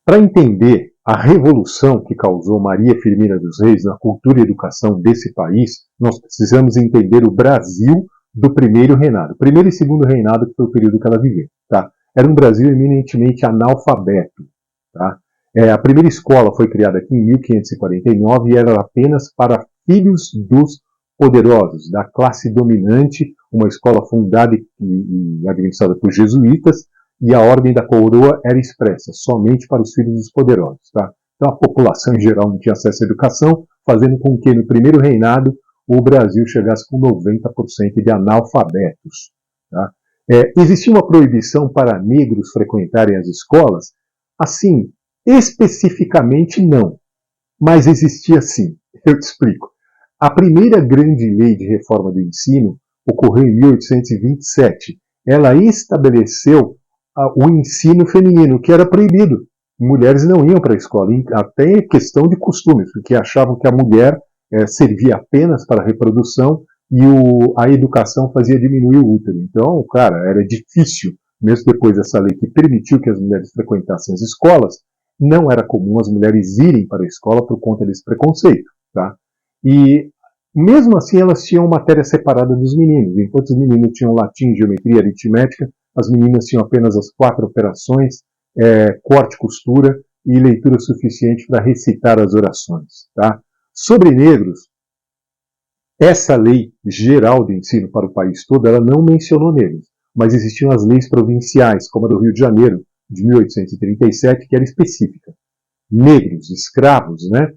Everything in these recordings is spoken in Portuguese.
Para entender a revolução que causou Maria Firmina dos Reis na cultura e educação desse país, nós precisamos entender o Brasil do primeiro reinado. Primeiro e segundo reinado, que foi o período que ela viveu. Tá? Era um Brasil eminentemente analfabeto. Tá? A primeira escola foi criada aqui em 1549 e era apenas para filhos dos poderosos, da classe dominante, uma escola fundada e administrada por jesuítas, e a ordem da coroa era expressa somente para os filhos dos poderosos. Tá? Então a população em geral não tinha acesso à educação, fazendo com que no primeiro reinado o Brasil chegasse com 90% de analfabetos. Tá? Existia uma proibição para negros frequentarem as escolas? Assim, especificamente não, mas existia sim. Eu te explico. A primeira grande lei de reforma do ensino ocorreu em 1827. Ela estabeleceu o ensino feminino, que era proibido. Mulheres não iam para a escola, até questão de costumes, porque achavam que a mulher servia apenas para a reprodução e a educação fazia diminuir o útero. Então, cara, era difícil, mesmo depois dessa lei que permitiu que as mulheres frequentassem as escolas, não era comum as mulheres irem para a escola por conta desse preconceito. Tá? E, mesmo assim, elas tinham matéria separada dos meninos. Enquanto os meninos tinham latim, geometria, aritmética, as meninas tinham apenas as 4 operações, corte, costura e leitura suficiente para recitar as orações. Tá? Sobre negros, essa lei geral de ensino para o país todo, ela não mencionou negros, mas existiam as leis provinciais, como a do Rio de Janeiro, de 1837, que era específica. Negros, escravos, né,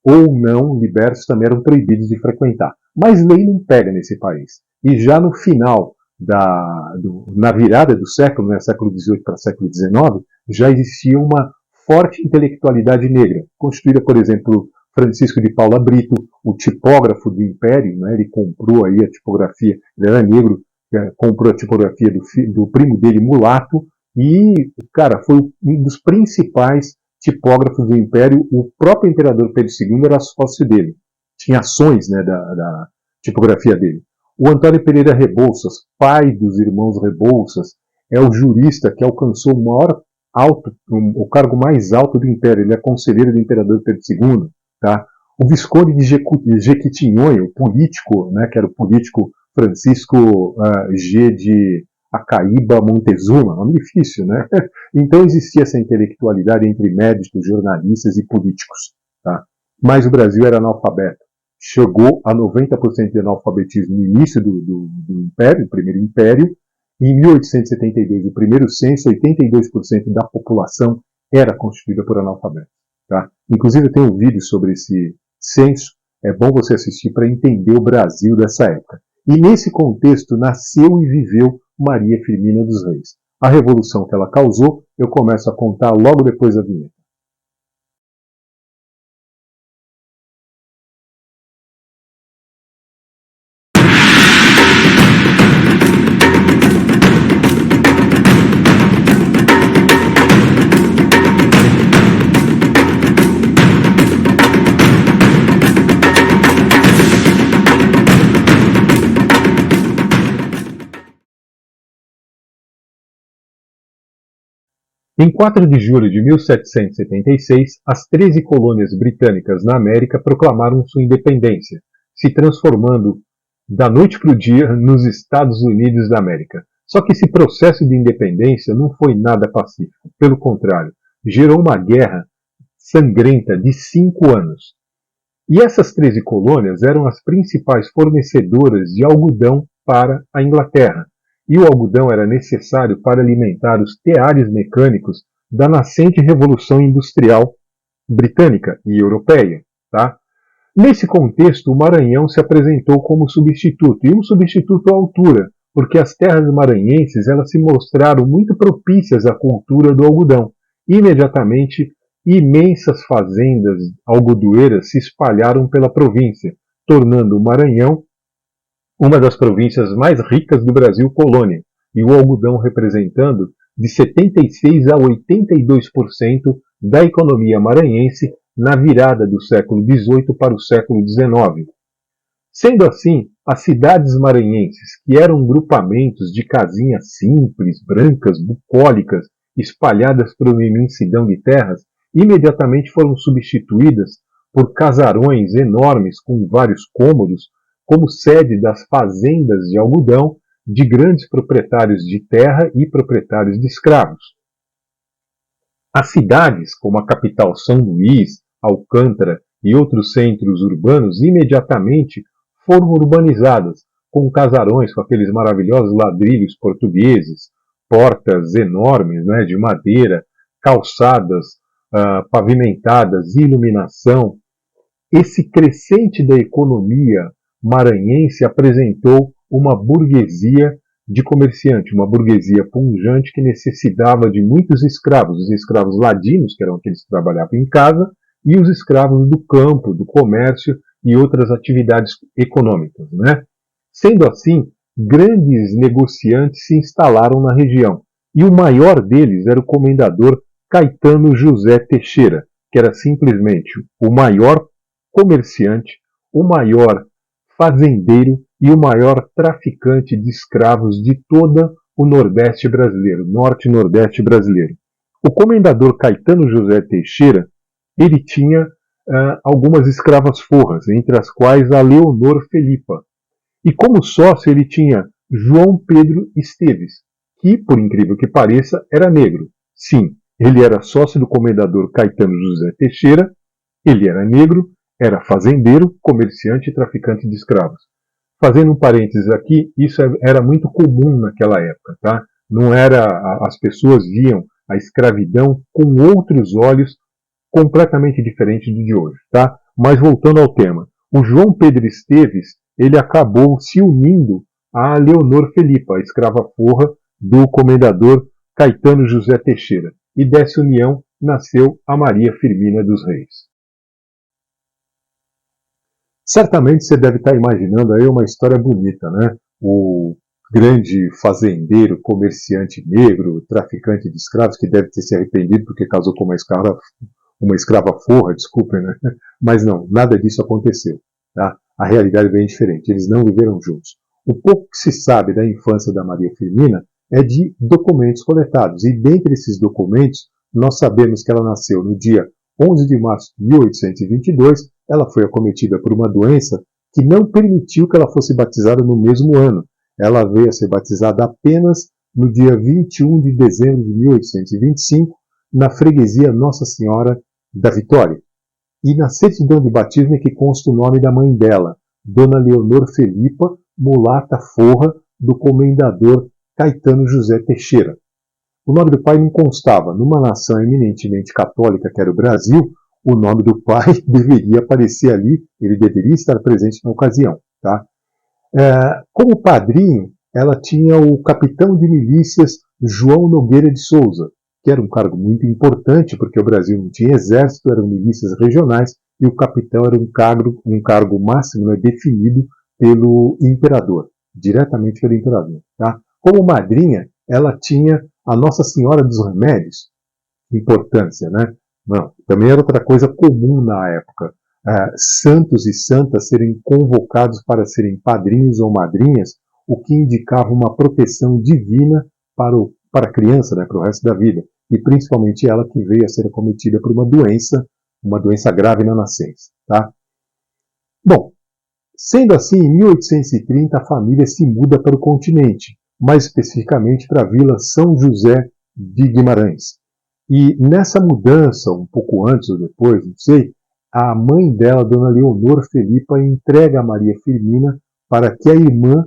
ou não libertos também eram proibidos de frequentar. Mas lei não pega nesse país. E já no final, na virada do século, né, século XVIII para século XIX, já existia uma forte intelectualidade negra, constituída, por exemplo, Francisco de Paula Brito, o tipógrafo do Império, né, ele comprou aí a tipografia, ele era negro, comprou a tipografia do primo dele, mulato, e, cara, foi um dos principais tipógrafos do Império. O próprio imperador Pedro II era sócio dele, tinha ações, né, da tipografia dele. O Antônio Pereira Rebouças, pai dos irmãos Rebouças, é o jurista que alcançou o cargo mais alto do Império, ele é conselheiro do imperador Pedro II. Tá? O Visconde de Jequitinhonha, o político, né, que era o político Francisco G. de Acaíba Montezuma, nome difícil, né? Então existia essa intelectualidade entre médicos, jornalistas e políticos. Tá? Mas o Brasil era analfabeto. Chegou a 90% de analfabetismo no início do Império, do primeiro Império. Em 1872, o primeiro censo, 82% da população era constituída por analfabetos. Tá? Inclusive eu tenho um vídeo sobre esse censo, é bom você assistir para entender o Brasil dessa época. E nesse contexto nasceu e viveu Maria Firmina dos Reis. A revolução que ela causou, eu começo a contar logo depois da vinheta. Em 4 de julho de 1776, as 13 colônias britânicas na América proclamaram sua independência, se transformando da noite para o dia nos Estados Unidos da América. Só que esse processo de independência não foi nada pacífico. Pelo contrário, gerou uma guerra sangrenta de 5 anos. E essas 13 colônias eram as principais fornecedoras de algodão para a Inglaterra. E o algodão era necessário para alimentar os teares mecânicos da nascente Revolução Industrial britânica e europeia. Tá? Nesse contexto, o Maranhão se apresentou como substituto, e um substituto à altura, porque as terras maranhenses elas se mostraram muito propícias à cultura do algodão. Imediatamente, imensas fazendas algodoeiras se espalharam pela província, tornando o Maranhão uma das províncias mais ricas do Brasil colônia, e o algodão representando de 76% a 82% da economia maranhense na virada do século XVIII para o século XIX. Sendo assim, as cidades maranhenses, que eram grupamentos de casinhas simples, brancas, bucólicas, espalhadas por uma imensidão de terras, imediatamente foram substituídas por casarões enormes com vários cômodos, como sede das fazendas de algodão de grandes proprietários de terra e proprietários de escravos. As cidades, como a capital São Luís, Alcântara e outros centros urbanos, imediatamente foram urbanizadas, com casarões com aqueles maravilhosos ladrilhos portugueses, portas enormes, né, de madeira, calçadas pavimentadas, iluminação. Esse crescente da economia maranhense apresentou uma burguesia de comerciante, uma burguesia pujante que necessitava de muitos escravos, os escravos ladinos, que eram aqueles que trabalhavam em casa, e os escravos do campo, do comércio e outras atividades econômicas, né? Sendo assim, grandes negociantes se instalaram na região, e o maior deles era o comendador Caetano José Teixeira, que era simplesmente o maior comerciante, o maior fazendeiro e o maior traficante de escravos de todo o Nordeste brasileiro, Norte e Nordeste brasileiro. O comendador Caetano José Teixeira, ele tinha algumas escravas forras, entre as quais a Leonor Felipa. E como sócio ele tinha João Pedro Esteves, que, por incrível que pareça, era negro. Sim, ele era sócio do comendador Caetano José Teixeira, ele era negro, era fazendeiro, comerciante e traficante de escravos. Fazendo um parênteses aqui, isso era muito comum naquela época, tá? Não era, as pessoas viam a escravidão com outros olhos completamente diferentes do de hoje, tá? Mas voltando ao tema, o João Pedro Esteves, ele acabou se unindo a Leonor Felipa, a escrava forra do comendador Caetano José Teixeira. E dessa união nasceu a Maria Firmina dos Reis. Certamente você deve estar imaginando aí uma história bonita, né? O grande fazendeiro, comerciante negro, traficante de escravos, que deve ter se arrependido porque casou com uma escrava forra, desculpem, né? Mas não, nada disso aconteceu. Tá? A realidade é bem diferente, eles não viveram juntos. O pouco que se sabe da infância da Maria Firmina é de documentos coletados, e dentre esses documentos, nós sabemos que ela nasceu no dia 11 de março de 1822, ela foi acometida por uma doença que não permitiu que ela fosse batizada no mesmo ano. Ela veio a ser batizada apenas no dia 21 de dezembro de 1825, na freguesia Nossa Senhora da Vitória. E na certidão de batismo é que consta o nome da mãe dela, Dona Leonor Felipa, mulata forra do comendador Caetano José Teixeira. O nome do pai não constava. Numa nação eminentemente católica, que era o Brasil, o nome do pai deveria aparecer ali, ele deveria estar presente na ocasião. Tá? Como padrinho, ela tinha o capitão de milícias João Nogueira de Souza, que era um cargo muito importante, porque o Brasil não tinha exército, eram milícias regionais, e o capitão era um cargo máximo, né, definido pelo imperador, diretamente pelo imperador. Tá? Como madrinha, ela tinha a Nossa Senhora dos Remédios, importância, né? Não, também era outra coisa comum na época. Santos e santas serem convocados para serem padrinhos ou madrinhas, o que indicava uma proteção divina para a criança, né, para o resto da vida. E principalmente ela que veio a ser acometida por uma doença grave na nascença. Tá? Bom, sendo assim, em 1830 a família se muda para o continente, mais especificamente para a vila São José de Guimarães. E nessa mudança, um pouco antes ou depois, não sei, a mãe dela, Dona Leonor Felipa, entrega a Maria Firmina para que a irmã,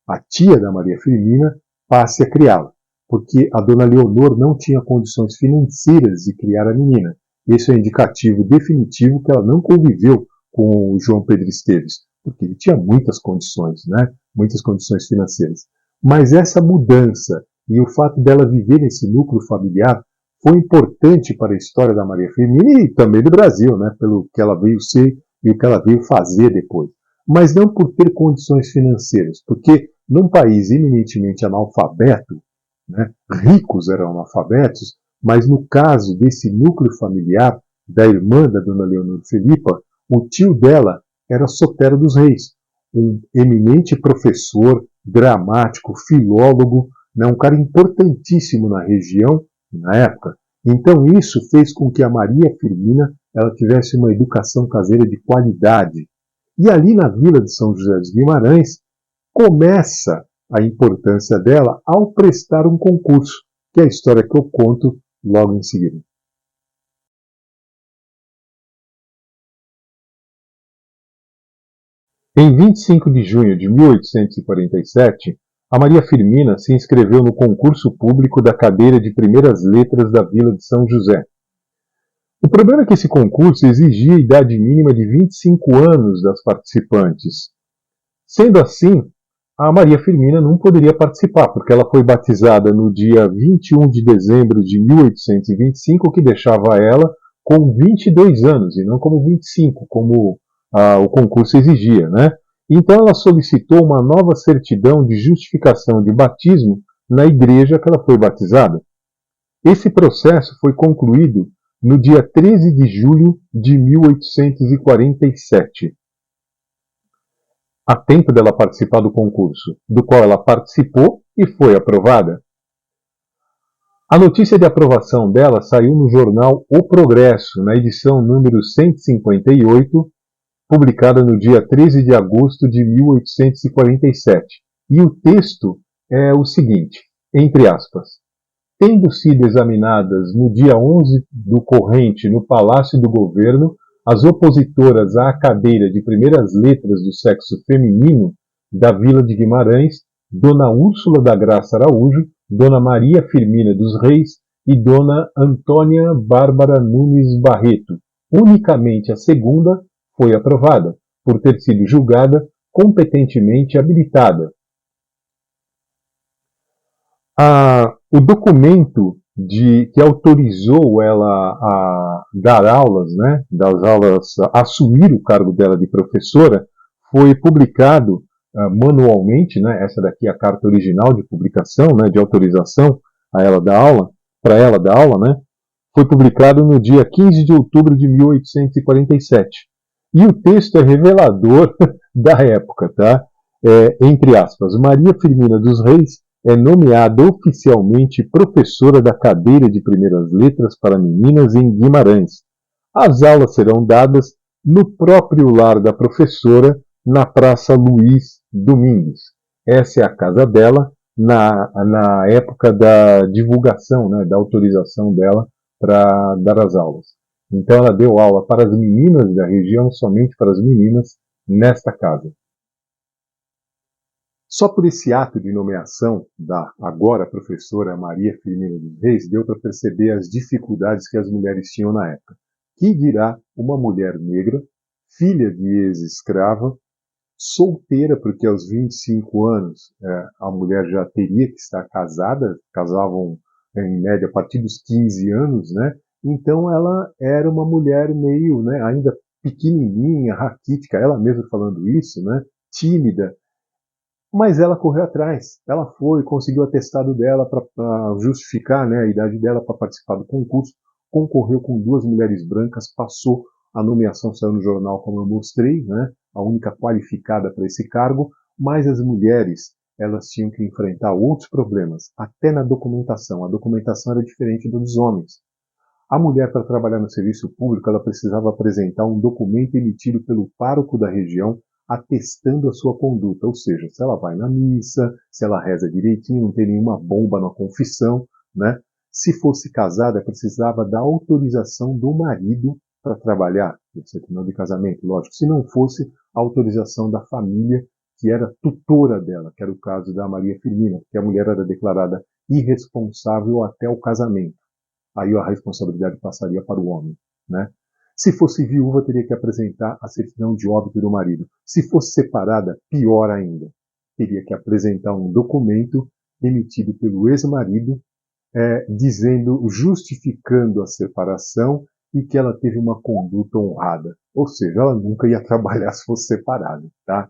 a tia da Maria Firmina, passe a criá-la, porque a Dona Leonor não tinha condições financeiras de criar a menina. Esse é um indicativo definitivo que ela não conviveu com o João Pedro Esteves, porque ele tinha muitas condições, né? Muitas condições financeiras. Mas essa mudança e o fato dela viver nesse núcleo familiar foi importante para a história da Maria Firmina e também do Brasil, né? Pelo que ela veio ser e o que ela veio fazer depois. Mas não por ter condições financeiras, porque num país eminentemente analfabeto, né? Ricos eram analfabetos, mas no caso desse núcleo familiar da irmã da Dona Leonor Felipa, o tio dela era Sotero dos Reis, um eminente professor, dramático, filólogo, né, um cara importantíssimo na região, na época, Então isso fez com que a Maria Firmina ela tivesse uma educação caseira de qualidade. E ali na Vila de São José dos Guimarães começa a importância dela ao prestar um concurso, que é a história que eu conto logo em seguida. Em 25 de junho de 1847, a Maria Firmina se inscreveu no concurso público da cadeira de Primeiras Letras da Vila de São José. O problema é que esse concurso exigia a idade mínima de 25 anos das participantes. Sendo assim, a Maria Firmina não poderia participar, porque ela foi batizada no dia 21 de dezembro de 1825, o que deixava ela com 22 anos, e não como 25, como o concurso exigia, né? Então ela solicitou uma nova certidão de justificação de batismo na igreja que ela foi batizada. Esse processo foi concluído no dia 13 de julho de 1847. A tempo dela participar do concurso, do qual ela participou e foi aprovada. A notícia de aprovação dela saiu no jornal O Progresso, na edição número 158, publicada no dia 13 de agosto de 1847. E o texto é o seguinte, entre aspas: tendo sido examinadas no dia 11 do corrente no Palácio do Governo as opositoras à cadeira de Primeiras Letras do sexo feminino da Vila de Guimarães, Dona Úrsula da Graça Araújo, Dona Maria Firmina dos Reis e Dona Antônia Bárbara Nunes Barreto. Unicamente a segunda foi aprovada, por ter sido julgada competentemente habilitada. O documento que autorizou ela a dar aulas, né, das aulas, a assumir o cargo dela de professora, foi publicado manualmente, né, essa daqui é a carta original de publicação, né, de autorização a ela dar aula, para ela dar aula, né, foi publicado no dia 15 de outubro de 1847. E o texto é revelador da época, tá? Entre aspas, Maria Firmina dos Reis é nomeada oficialmente professora da cadeira de Primeiras Letras para meninas em Guimarães. As aulas serão dadas no próprio lar da professora, na Praça Luiz Domingues. Essa é a casa dela na época da divulgação, né, da autorização dela para dar as aulas. Então ela deu aula para as meninas da região, somente para as meninas, nesta casa. Só por esse ato de nomeação da agora professora Maria Firmina dos Reis deu para perceber as dificuldades que as mulheres tinham na época. Que dirá uma mulher negra, filha de ex-escrava, solteira, porque aos 25 anos a mulher já teria que estar casada, casavam em média a partir dos 15 anos, né? Então ela era uma mulher meio, né, ainda pequenininha, raquítica, ela mesma falando isso, né? Tímida. Mas ela correu atrás, ela foi, conseguiu o atestado dela para justificar, né, a idade dela para participar do concurso, concorreu com duas mulheres brancas, passou, a nomeação saiu no jornal, como eu mostrei, né, a única qualificada para esse cargo, mas as mulheres elas tinham que enfrentar outros problemas, até na documentação. A documentação era diferente dos homens. A mulher, para trabalhar no serviço público, ela precisava apresentar um documento emitido pelo pároco da região atestando a sua conduta, ou seja, se ela vai na missa, se ela reza direitinho, não tem nenhuma bomba na confissão, né? Se fosse casada, precisava da autorização do marido para trabalhar, certidão de casamento, lógico. Se não fosse, a autorização da família, que era tutora dela, que era o caso da Maria Firmina, porque a mulher era declarada irresponsável até o casamento. Aí a responsabilidade passaria para o homem, né? Se fosse viúva, teria que apresentar a certidão de óbito do marido. Se fosse separada, pior ainda. Teria que apresentar um documento emitido pelo ex-marido, dizendo, justificando a separação e que ela teve uma conduta honrada. Ou seja, ela nunca ia trabalhar se fosse separada, tá?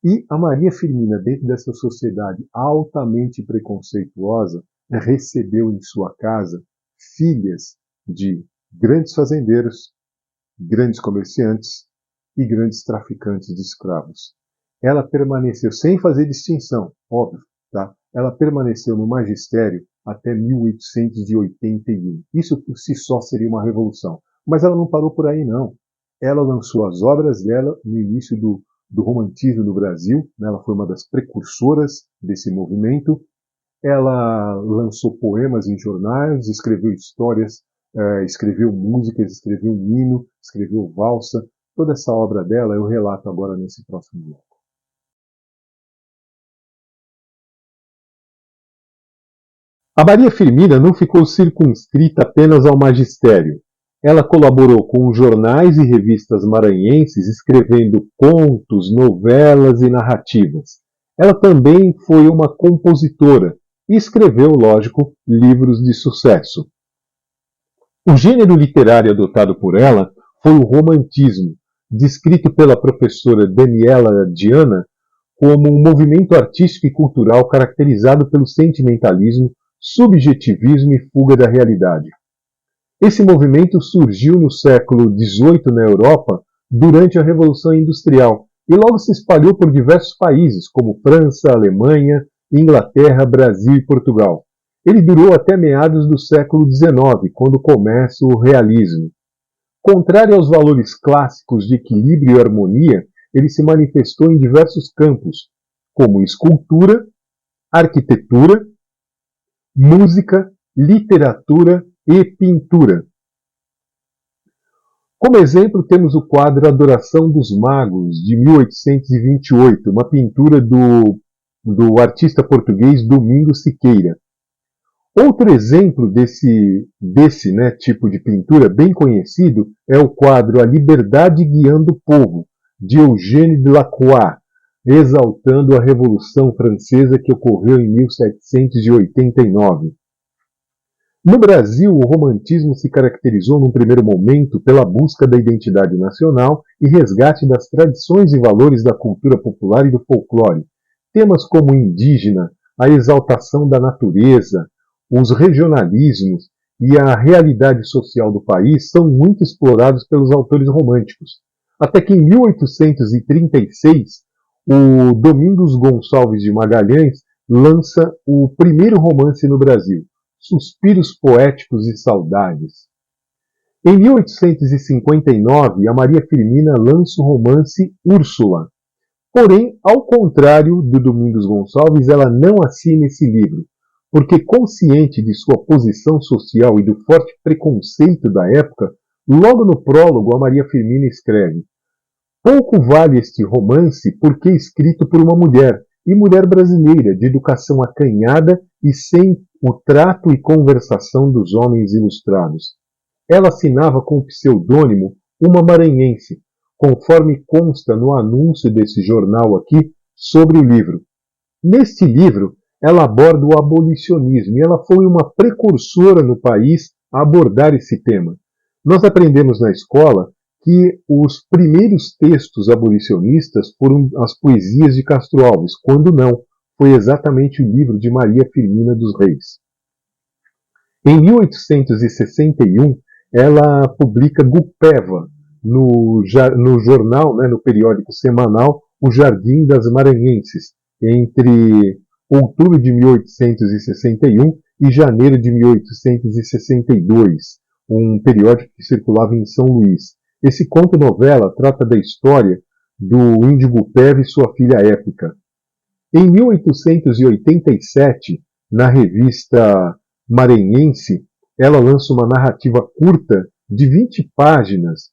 E a Maria Firmina, dentro dessa sociedade altamente preconceituosa, recebeu em sua casa filhas de grandes fazendeiros, grandes comerciantes e grandes traficantes de escravos. Ela permaneceu, sem fazer distinção, óbvio, tá? Ela permaneceu no magistério até 1881. Isso por si só seria uma revolução. Mas ela não parou por aí, não. Ela lançou as obras dela no início do romantismo no Brasil, né? Ela foi uma das precursoras desse movimento. Ela lançou poemas em jornais, escreveu histórias, escreveu músicas, escreveu um hino, escreveu valsa. Toda essa obra dela eu relato agora nesse próximo bloco. A Maria Firmina não ficou circunscrita apenas ao magistério. Ela colaborou com jornais e revistas maranhenses, escrevendo contos, novelas e narrativas. Ela também foi uma compositora e escreveu, lógico, livros de sucesso. O gênero literário adotado por ela foi o romantismo, descrito pela professora Daniela Diana como um movimento artístico e cultural caracterizado pelo sentimentalismo, subjetivismo e fuga da realidade. Esse movimento surgiu no século XVIII na Europa durante a Revolução Industrial e logo se espalhou por diversos países, como França, Alemanha, Inglaterra, Brasil e Portugal. Ele durou até meados do século XIX, quando começa o realismo. Contrário aos valores clássicos de equilíbrio e harmonia, ele se manifestou em diversos campos, como escultura, arquitetura, música, literatura e pintura. Como exemplo, temos o quadro Adoração dos Magos, de 1828, uma pintura do artista português Domingos Siqueira. Outro exemplo desse tipo de pintura bem conhecido é o quadro A Liberdade Guiando o Povo, de Eugène Delacroix, exaltando a Revolução Francesa que ocorreu em 1789. No Brasil, o romantismo se caracterizou num primeiro momento pela busca da identidade nacional e resgate das tradições e valores da cultura popular e do folclore. Temas como o indígena, a exaltação da natureza, os regionalismos e a realidade social do país são muito explorados pelos autores românticos. Até que em 1836, o Domingos Gonçalves de Magalhães lança o primeiro romance no Brasil, Suspiros Poéticos e Saudades. Em 1859, a Maria Firmina lança o romance Úrsula. Porém, ao contrário do Domingos Gonçalves, ela não assina esse livro, porque consciente de sua posição social e do forte preconceito da época, logo no prólogo a Maria Firmina escreve: pouco vale este romance porque escrito por uma mulher, e mulher brasileira, de educação acanhada e sem o trato e conversação dos homens ilustrados. Ela assinava com o pseudônimo Uma Maranhense, conforme consta no anúncio desse jornal aqui sobre o livro. Neste livro, ela aborda o abolicionismo e ela foi uma precursora no país a abordar esse tema. Nós aprendemos na escola que os primeiros textos abolicionistas foram as poesias de Castro Alves, quando não, foi exatamente o livro de Maria Firmina dos Reis. Em 1861, ela publica Gupeva no jornal, no periódico semanal, O Jardim das Maranhenses, entre outubro de 1861 e janeiro de 1862, um periódico que circulava em São Luís. Esse conto-novela trata da história do índio Gupeva e sua filha Épica. Em 1887, na revista Maranhense, ela lança uma narrativa curta de 20 páginas.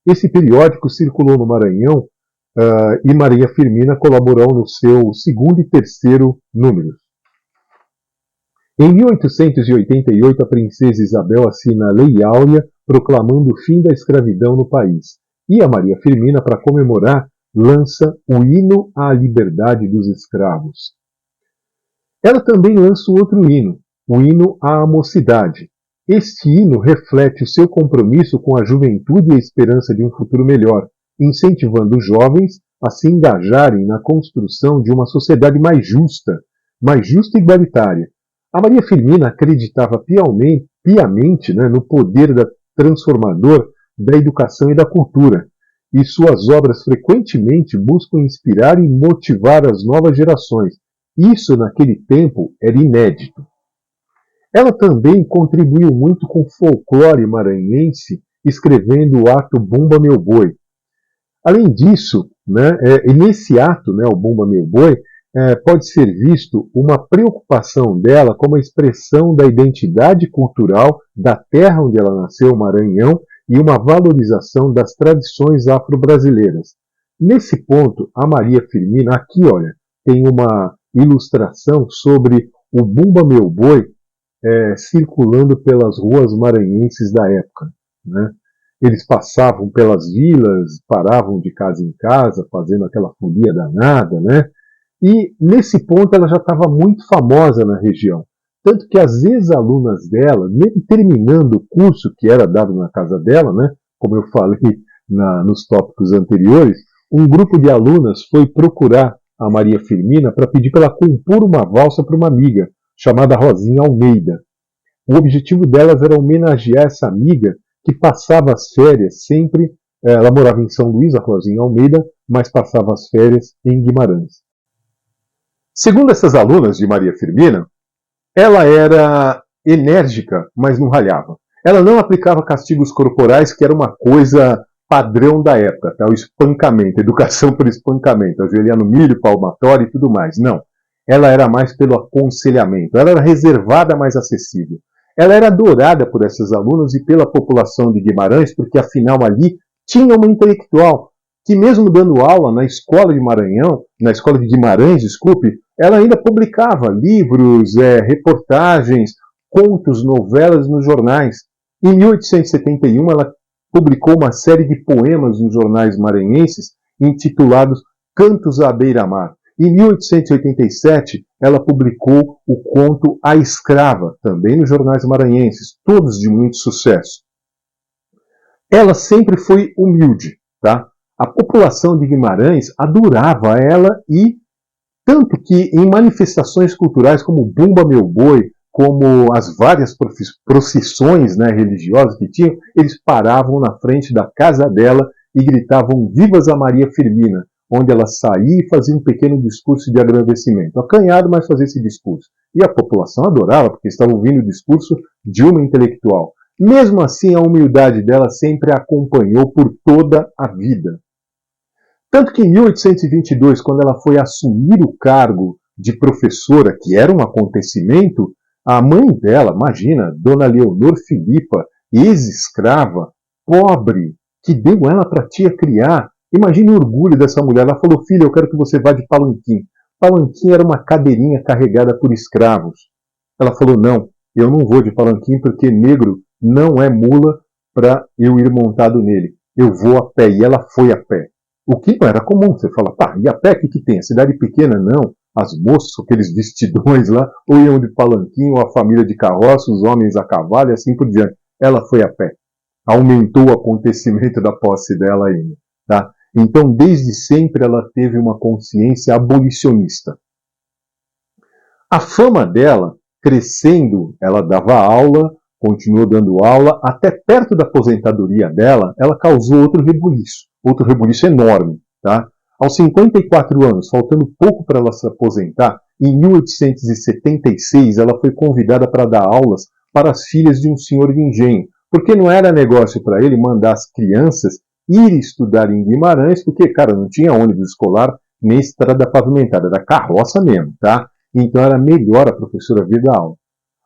Esse periódico circulou no Maranhão e Maria Firmina colaborou no seu segundo e terceiro números. Em 1888, a princesa Isabel assina a Lei Áurea, proclamando o fim da escravidão no país. E a Maria Firmina, para comemorar, lança o Hino à Liberdade dos Escravos. Ela também lança outro hino, o Hino à Mocidade. Este hino reflete o seu compromisso com a juventude e a esperança de um futuro melhor, incentivando os jovens a se engajarem na construção de uma sociedade mais justa e igualitária. A Maria Firmina acreditava piamente no poder transformador da educação e da cultura, e suas obras frequentemente buscam inspirar e motivar as novas gerações. Isso, naquele tempo, era inédito. Ela também contribuiu muito com o folclore maranhense, escrevendo o ato Bumba Meu Boi. Além disso, né, e nesse ato, né, o Bumba Meu Boi, pode ser visto uma preocupação dela como a expressão da identidade cultural da terra onde ela nasceu, Maranhão, e uma valorização das tradições afro-brasileiras. Nesse ponto, a Maria Firmina, aqui, olha, tem uma ilustração sobre o Bumba Meu Boi circulando pelas ruas maranhenses da época. Né? Eles passavam pelas vilas, paravam de casa em casa, fazendo aquela folia danada, né? E nesse ponto ela já estava muito famosa na região. Tanto que as ex-alunas dela, mesmo terminando o curso que era dado na casa dela, né? Como eu falei nos tópicos anteriores, um grupo de alunas foi procurar a Maria Firmina para pedir para ela compor uma valsa para uma amiga, chamada Rosinha Almeida. O objetivo delas era homenagear essa amiga que passava as férias sempre, ela morava em São Luís, a Rosinha Almeida, mas passava as férias em Guimarães. Segundo essas alunas de Maria Firmina, ela era enérgica, mas não ralhava. Ela não aplicava castigos corporais, que era uma coisa padrão da época, tá? O espancamento, educação por espancamento, ajoelhar no milho, palmatório e tudo mais. Não. Ela era mais pelo aconselhamento. Ela era reservada, mais acessível. Ela era adorada por essas alunas e pela população de Guimarães, porque afinal ali tinha uma intelectual que mesmo dando aula na escola de Maranhão, na escola de Guimarães, desculpe, ela ainda publicava livros, reportagens, contos, novelas nos jornais. Em 1871, ela publicou uma série de poemas nos jornais maranhenses intitulados Cantos à Beira-Mar. Em 1887, ela publicou o conto A Escrava, também nos jornais maranhenses, todos de muito sucesso. Ela sempre foi humilde, tá? A população de Guimarães adorava ela e tanto que em manifestações culturais como Bumba Meu Boi, como as várias procissões, né, religiosas que tinham, eles paravam na frente da casa dela e gritavam Vivas a Maria Firmina, onde ela saía e fazia um pequeno discurso de agradecimento. Acanhado, mas fazia esse discurso. E a população adorava, porque estava ouvindo o discurso de uma intelectual. Mesmo assim, a humildade dela sempre a acompanhou por toda a vida. Tanto que em 1822, quando ela foi assumir o cargo de professora, que era um acontecimento, a mãe dela, imagina, Dona Leonor Filipa, ex-escrava, pobre, que deu ela para a tia criar. Imagine o orgulho dessa mulher. Ela falou, filha, eu quero que você vá de palanquim. Palanquim era uma cadeirinha carregada por escravos. Ela falou, não, eu não vou de palanquim porque negro não é mula para eu ir montado nele. Eu vou a pé. E ela foi a pé. O que não era comum. Você fala, pá, e a pé o que tem? A cidade pequena? Não. As moças com aqueles vestidões lá, ou iam de palanquim, ou a família de carroça, os homens a cavalo e assim por diante. Ela foi a pé. Aumentou o acontecimento da posse dela ainda. Tá? Então, desde sempre, ela teve uma consciência abolicionista. A fama dela, crescendo, ela dava aula, continuou dando aula, até perto da aposentadoria dela, ela causou outro rebuliço enorme. Tá? Aos 54 anos, faltando pouco para ela se aposentar, em 1876 ela foi convidada para dar aulas para as filhas de um senhor de engenho, porque não era negócio para ele mandar as crianças ir estudar em Guimarães, porque, cara, não tinha ônibus escolar nem estrada pavimentada, era carroça mesmo, tá? Então era melhor a professora vir dar aula.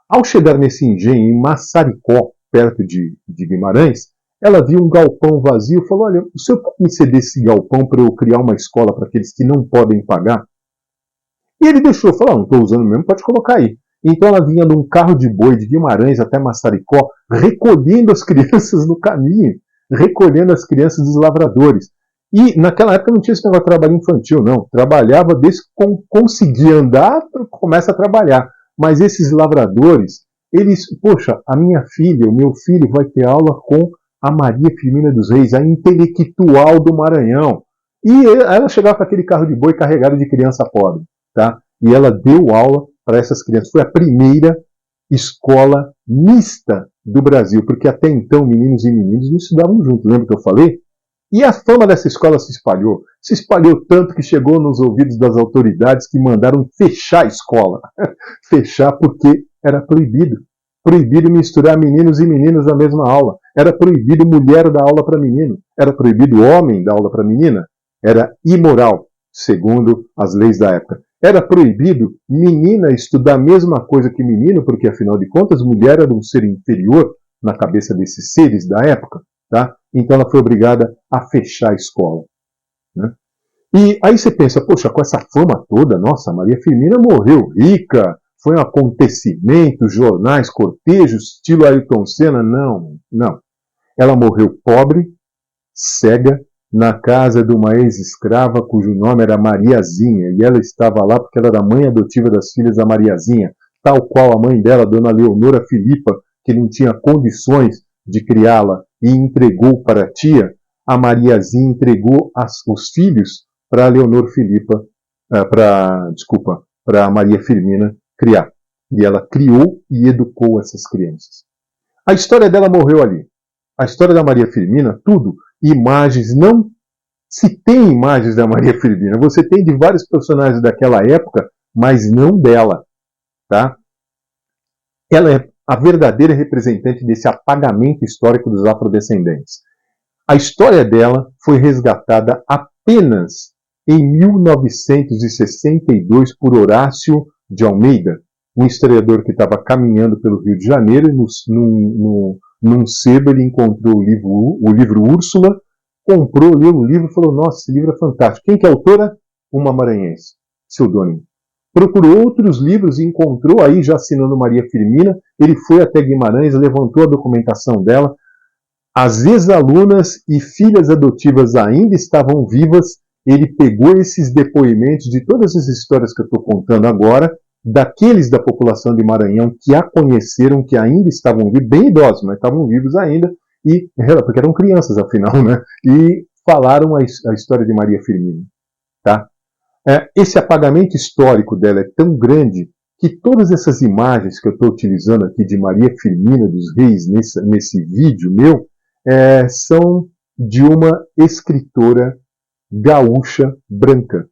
Ao chegar nesse engenho, em Massaricó, perto de Guimarães, ela viu um galpão vazio e falou, olha, o senhor pode me ceder esse galpão para eu criar uma escola para aqueles que não podem pagar? E ele deixou, falou, não estou usando mesmo, pode colocar aí. Então ela vinha num carro de boi de Guimarães até Massaricó, recolhendo as crianças no caminho, recolhendo as crianças dos lavradores. E naquela época não tinha esse negócio de trabalho infantil, não. Trabalhava desde que conseguia andar, começa a trabalhar. Mas esses lavradores, eles, poxa, a minha filha, o meu filho vai ter aula com a Maria Firmina dos Reis, a intelectual do Maranhão. E ela chegava com aquele carro de boi carregado de criança pobre. Tá? E ela deu aula para essas crianças. Foi a primeira escola mista do Brasil, porque até então meninos e meninas não estudavam juntos, lembra que eu falei? E a fama dessa escola se espalhou tanto que chegou nos ouvidos das autoridades que mandaram fechar a escola. Fechar porque era proibido. proibido misturar meninos e meninas na mesma aula. Era proibido mulher dar aula para menino. Era proibido homem dar aula para menina. Era imoral, segundo as leis da época. Era proibido menina estudar a mesma coisa que menino, porque, afinal de contas, mulher era um ser inferior na cabeça desses seres da época. Tá? Então ela foi obrigada a fechar a escola. Né? E aí você pensa, poxa, com essa fama toda, nossa, Maria Firmina morreu rica, foi um acontecimento, jornais, cortejos, estilo Ayrton Senna. Não, não. Ela morreu pobre, cega, na casa de uma ex-escrava cujo nome era Mariazinha, e ela estava lá porque ela era mãe adotiva das filhas da Mariazinha, tal qual a mãe dela, Dona Leonora Filipa, que não tinha condições de criá-la e entregou para a tia, a Mariazinha entregou os filhos para a Leonor Filipa, para a Maria Firmina criar. E ela criou e educou essas crianças. A história dela morreu ali. A história da Maria Firmina, tudo, imagens, não se tem imagens da Maria Firmina, você tem de vários personagens daquela época, mas não dela, tá? Ela é a verdadeira representante desse apagamento histórico dos afrodescendentes. A história dela foi resgatada apenas em 1962 por Horácio de Almeida, um historiador que estava caminhando pelo Rio de Janeiro, e num sebo ele encontrou o livro Úrsula, comprou, leu o livro e falou, nossa, esse livro é fantástico. Quem que é a autora? Uma maranhense, pseudônimo. Procurou outros livros e encontrou aí, já assinando Maria Firmina, ele foi até Guimarães, levantou a documentação dela, as ex-alunas e filhas adotivas ainda estavam vivas, ele pegou esses depoimentos de todas as histórias que eu estou contando agora, daqueles da população de Maranhão que a conheceram, que ainda estavam vivos, bem idosos, mas estavam vivos ainda, porque eram crianças, afinal, né? E falaram a história de Maria Firmina. Tá? Esse apagamento histórico dela é tão grande que todas essas imagens que eu estou utilizando aqui de Maria Firmina dos Reis, nesse vídeo meu, são de uma escritora gaúcha branca.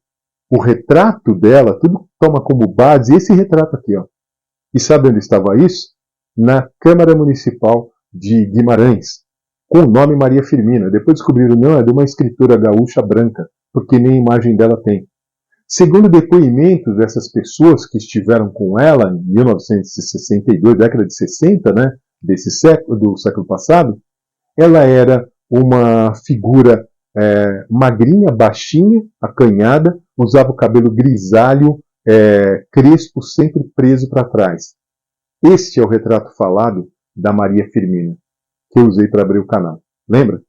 O retrato dela, tudo toma como base esse retrato aqui. Ó. E sabe onde estava isso? Na Câmara Municipal de Guimarães, com o nome Maria Firmina. Depois descobriram, não, é de uma escritora gaúcha branca, porque nem imagem dela tem. Segundo depoimentos dessas pessoas que estiveram com ela em 1962, década de 60, né, do século passado, ela era uma figura magrinha, baixinha, acanhada, usava o cabelo grisalho, crespo, sempre preso para trás. Este é o retrato falado da Maria Firmina, que eu usei para abrir o canal. Lembra?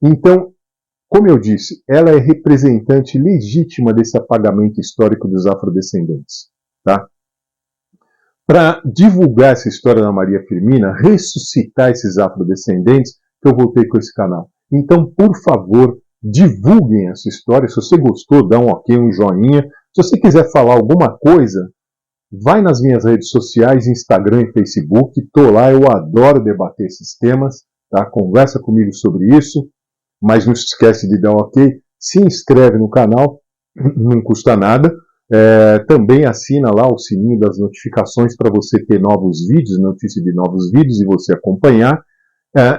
Então, como eu disse, ela é representante legítima desse apagamento histórico dos afrodescendentes. Tá? Para divulgar essa história da Maria Firmina, ressuscitar esses afrodescendentes, que eu voltei com esse canal. Então, por favor, divulguem essa história. Se você gostou, dá um ok, um joinha. Se você quiser falar alguma coisa, vai nas minhas redes sociais, Instagram e Facebook. Estou lá, eu adoro debater esses temas. Tá? Conversa comigo sobre isso. Mas não se esquece de dar um ok. Se inscreve no canal, não custa nada. Também assina lá o sininho das notificações para você ter novos vídeos, notícia de novos vídeos e você acompanhar.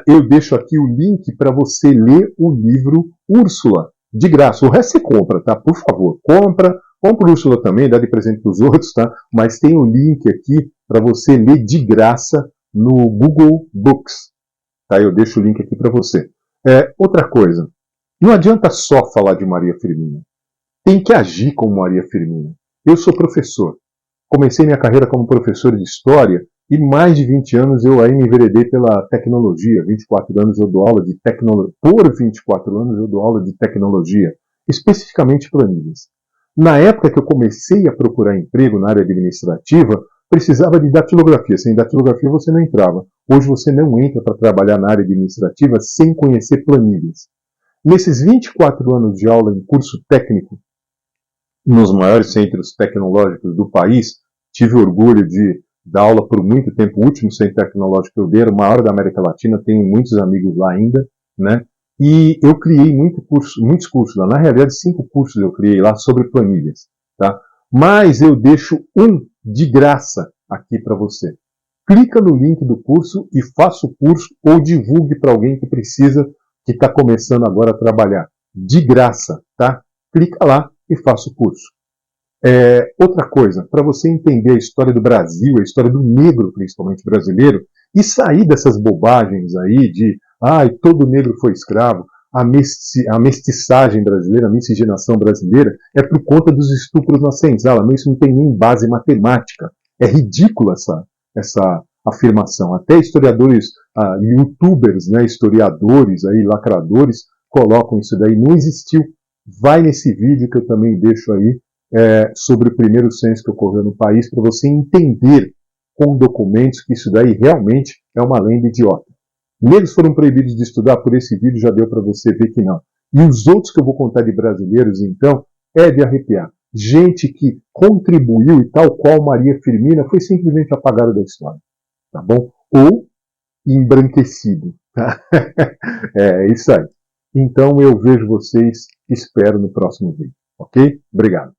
Eu deixo aqui o link para você ler o livro Úrsula, de graça. O resto você compra, tá? Por favor, compra Úrsula também, dá de presente para os outros, tá? Mas tem o link aqui para você ler de graça no Google Books. Tá? Eu deixo o link aqui para você. Outra coisa, não adianta só falar de Maria Firmina. Tem que agir como Maria Firmina. Eu sou professor. Comecei minha carreira como professor de História e mais de 20 anos eu aí me enveredei pela tecnologia. 24 anos eu dou aula de tecnologia. Por 24 anos eu dou aula de tecnologia, especificamente planilhas. Na época que eu comecei a procurar emprego na área administrativa, precisava de datilografia. Sem datilografia você não entrava. Hoje você não entra para trabalhar na área administrativa sem conhecer planilhas. Nesses 24 anos de aula em curso técnico, nos maiores centros tecnológicos do país, tive orgulho de dar aula por muito tempo. O último centro tecnológico que eu dei era o maior da América Latina, tenho muitos amigos lá ainda, né? E eu criei muitos cursos lá. Na realidade, 5 cursos eu criei lá sobre planilhas, tá? Mas eu deixo um de graça aqui para você. clica no link do curso e faça o curso ou divulgue para alguém que precisa, que está começando agora a trabalhar. De graça, tá? Clica lá e faça o curso. Outra coisa, para você entender a história do Brasil, a história do negro, principalmente brasileiro, e sair dessas bobagens aí de todo negro foi escravo, a mestiçagem brasileira, a miscigenação brasileira, é por conta dos estupros na senzala. Isso não tem nem base matemática. É ridícula essa afirmação. Até historiadores, youtubers, né, historiadores, aí, lacradores, colocam isso daí. Não existiu. Vai nesse vídeo que eu também deixo aí, sobre o primeiro censo que ocorreu no país, para você entender com documentos que isso daí realmente é uma lenda idiota. Negros foram proibidos de estudar, por esse vídeo já deu para você ver que não. E os outros que eu vou contar de brasileiros, então, é de arrepiar. Gente que contribuiu e tal qual Maria Firmina foi simplesmente apagada da história, tá bom? Ou embranquecido, tá? É isso aí. Então eu vejo vocês, espero no próximo vídeo, ok? Obrigado.